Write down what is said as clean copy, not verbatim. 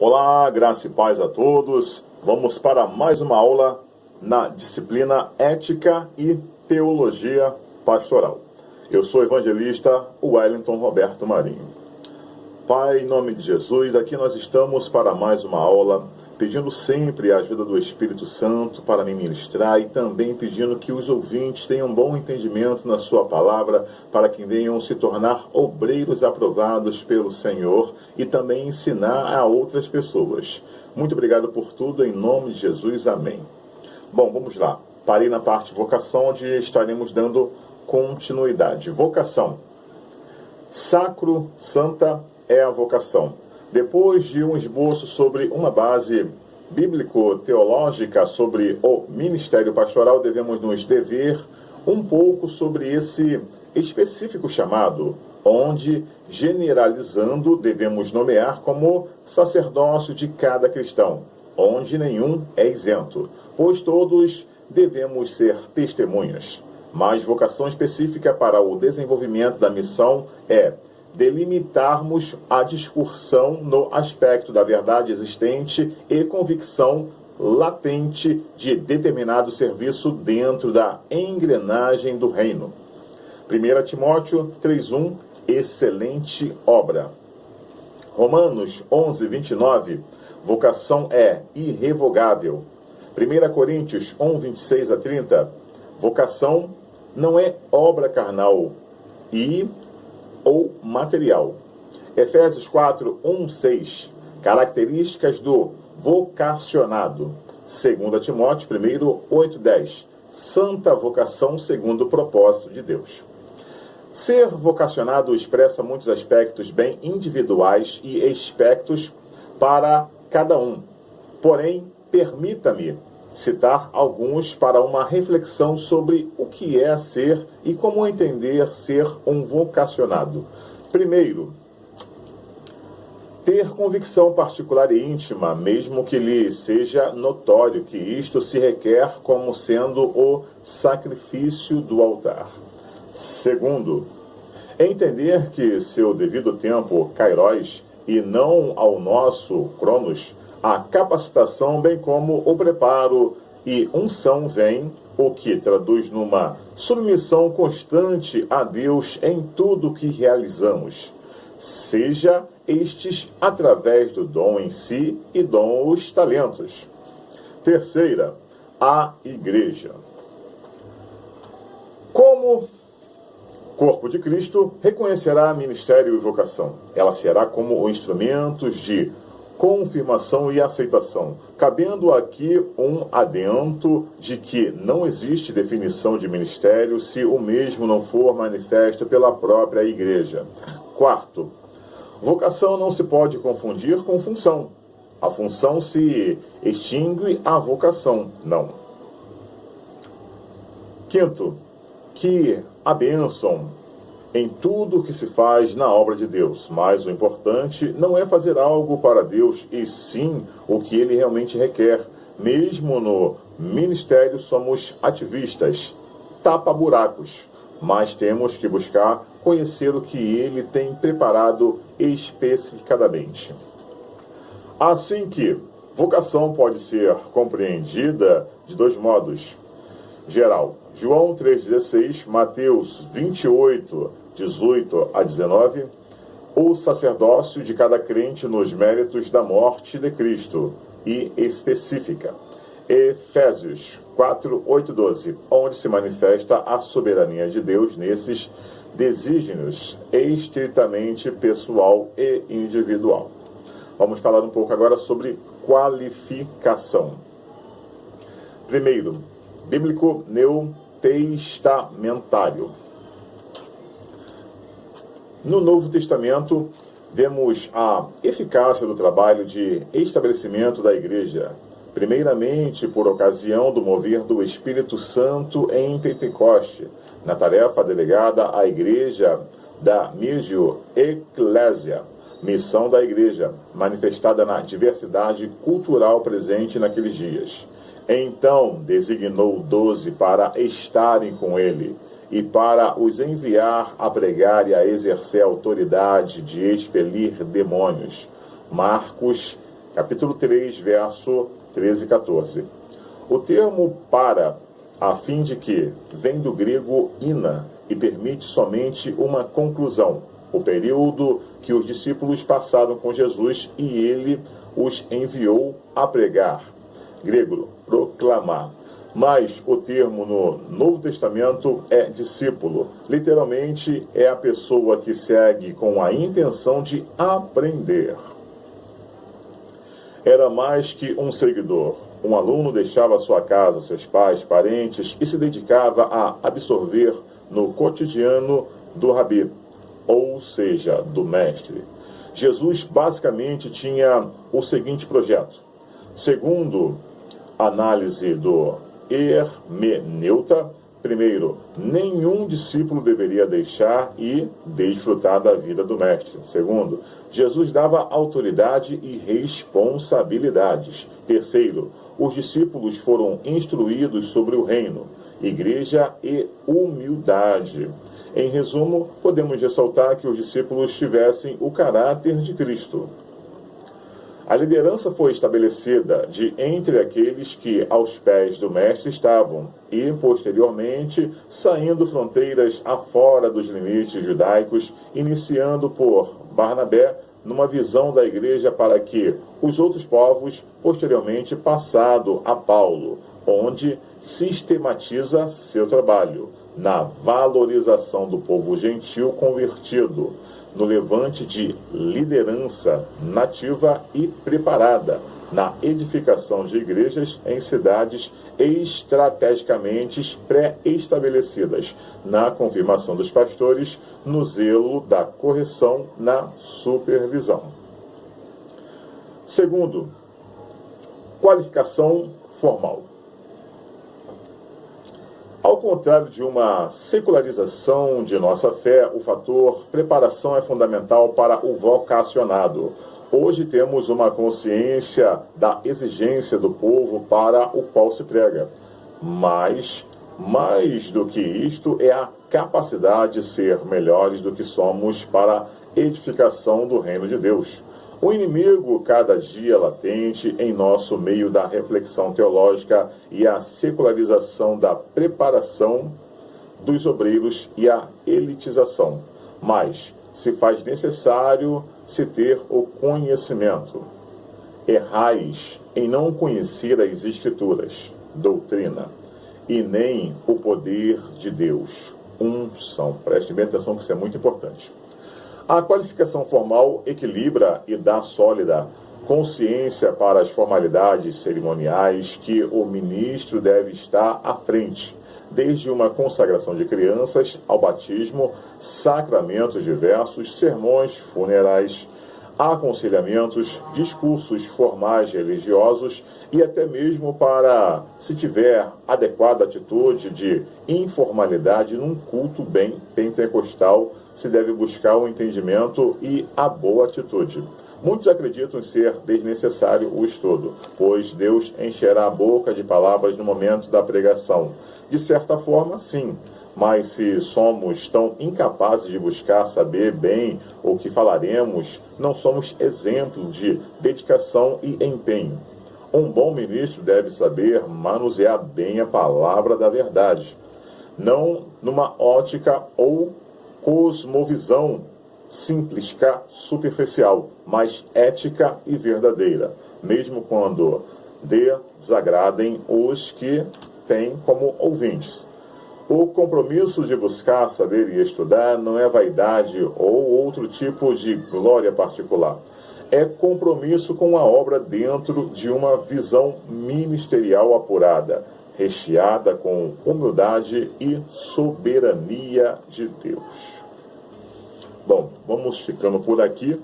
Olá, graça e paz a todos. Vamos para mais uma aula na disciplina Ética e Teologia Pastoral. Eu sou o evangelista Wellington Roberto Marinho. Pai, em nome de Jesus, aqui nós estamos para mais uma aula, pedindo sempre a ajuda do Espírito Santo para me ministrar e também pedindo que os ouvintes tenham bom entendimento na sua palavra, para que venham se tornar obreiros aprovados pelo Senhor e também ensinar a outras pessoas. Muito obrigado por tudo, em nome de Jesus, amém. Bom, vamos lá. Parei na parte de vocação, onde estaremos dando continuidade. Vocação. Sacro, santa é a vocação. Depois de um esboço sobre uma base bíblico-teológica sobre o ministério pastoral, devemos nos dever um pouco sobre esse específico chamado, onde, generalizando, devemos nomear como sacerdócio de cada cristão, onde nenhum é isento, pois todos devemos ser testemunhas. Mas vocação específica para o desenvolvimento da missão é delimitarmos a discussão no aspecto da verdade existente e convicção latente de determinado serviço dentro da engrenagem do reino. 1 Timóteo 3:1, excelente obra. Romanos 11:29, vocação é irrevogável. 1 Coríntios 1:26 a 30, vocação não é obra carnal ou material. Efésios 4:1-6, características do vocacionado. 2 Timóteo 1:8-10, santa vocação segundo o propósito de Deus. Ser vocacionado expressa muitos aspectos bem individuais e aspectos para cada um. Porém, permita-me citar alguns para uma reflexão sobre o que é ser e como entender ser um vocacionado. Primeiro, ter convicção particular e íntima, mesmo que lhe seja notório que isto se requer como sendo o sacrifício do altar. Segundo, entender que seu devido tempo, kairos, e não ao nosso cronos, a capacitação, bem como o preparo e unção vem, o que traduz numa submissão constante a Deus em tudo o que realizamos, seja estes através do dom em si e dos talentos. Terceira, a igreja. Como corpo de Cristo, reconhecerá ministério e vocação. Ela será como instrumentos de confirmação e aceitação, cabendo aqui um adendo de que não existe definição de ministério se o mesmo não for manifesto pela própria igreja. Quarto, vocação não se pode confundir com função. A função se extingue, a vocação não. Quinto, que a bênção em tudo o que se faz na obra de Deus, mas o importante não é fazer algo para Deus, e sim o que Ele realmente requer. Mesmo no ministério somos ativistas, tapa-buracos, mas temos que buscar conhecer o que Ele tem preparado especificadamente. Assim que vocação pode ser compreendida de dois modos. Geral, João 3,16, Mateus 28:18-19, o sacerdócio de cada crente nos méritos da morte de Cristo, e específica. Efésios 4:8-12, onde se manifesta a soberania de Deus nesses desígnios estritamente pessoal e individual. Vamos falar um pouco agora sobre qualificação. Primeiro, bíblico neotestamentário. No Novo Testamento, vemos a eficácia do trabalho de estabelecimento da igreja, primeiramente por ocasião do mover do Espírito Santo em Pentecoste, na tarefa delegada à igreja da Missio Ecclesia, missão da igreja, manifestada na diversidade cultural presente naqueles dias. Então designou 12 para estarem com ele, e para os enviar a pregar e a exercer a autoridade de expelir demônios. Marcos capítulo 3, verso 13 e 14. O termo para, a fim de que, vem do grego ina e permite somente uma conclusão, o período que os discípulos passaram com Jesus e ele os enviou a pregar. Grego, proclamar. Mas o termo no Novo Testamento é discípulo. Literalmente é a pessoa que segue com a intenção de aprender. Era mais que um seguidor. Um aluno deixava sua casa, seus pais, parentes e se dedicava a absorver no cotidiano do rabi, ou seja, do mestre. Jesus basicamente tinha o seguinte projeto. Segundo a análise do hermeneuta, primeiro, nenhum discípulo deveria deixar e desfrutar da vida do mestre. Segundo, Jesus dava autoridade e responsabilidades. Terceiro, os discípulos foram instruídos sobre o reino, igreja e humildade. Em resumo, podemos ressaltar que os discípulos tivessem o caráter de Cristo. A liderança foi estabelecida de entre aqueles que aos pés do mestre estavam e, posteriormente, saindo fronteiras afora dos limites judaicos, iniciando por Barnabé numa visão da igreja para que os outros povos, posteriormente passado a Paulo, onde sistematiza seu trabalho na valorização do povo gentil convertido, no levante de liderança nativa e preparada, na edificação de igrejas em cidades estrategicamente pré-estabelecidas, na confirmação dos pastores, no zelo da correção, na supervisão. Segundo, qualificação formal. Ao contrário de uma secularização de nossa fé, o fator preparação é fundamental para o vocacionado. Hoje temos uma consciência da exigência do povo para o qual se prega. Mas, mais do que isto, é a capacidade de ser melhores do que somos para a edificação do reino de Deus. O inimigo, cada dia latente em nosso meio da reflexão teológica e a secularização da preparação dos obreiros e a elitização. Mas se faz necessário se ter o conhecimento. Errais em não conhecer as Escrituras, doutrina, e nem o poder de Deus. Unção. Preste bem atenção que isso é muito importante. A qualificação formal equilibra e dá sólida consciência para as formalidades cerimoniais que o ministro deve estar à frente, desde uma consagração de crianças ao batismo, sacramentos diversos, sermões funerais, aconselhamentos, discursos formais religiosos e até mesmo para, se tiver adequada atitude de informalidade num culto bem pentecostal, se deve buscar o entendimento e a boa atitude. Muitos acreditam ser desnecessário o estudo, pois Deus encherá a boca de palavras no momento da pregação. De certa forma, sim, mas se somos tão incapazes de buscar saber bem o que falaremos, não somos exemplo de dedicação e empenho. Um bom ministro deve saber manusear bem a palavra da verdade, não numa ótica ou cosmovisão simplesca, superficial, mas ética e verdadeira, mesmo quando desagradem os que têm como ouvintes. O compromisso de buscar saber e estudar não é vaidade ou outro tipo de glória particular. É compromisso com a obra dentro de uma visão ministerial apurada, recheada com humildade e soberania de Deus. Bom, vamos ficando por aqui.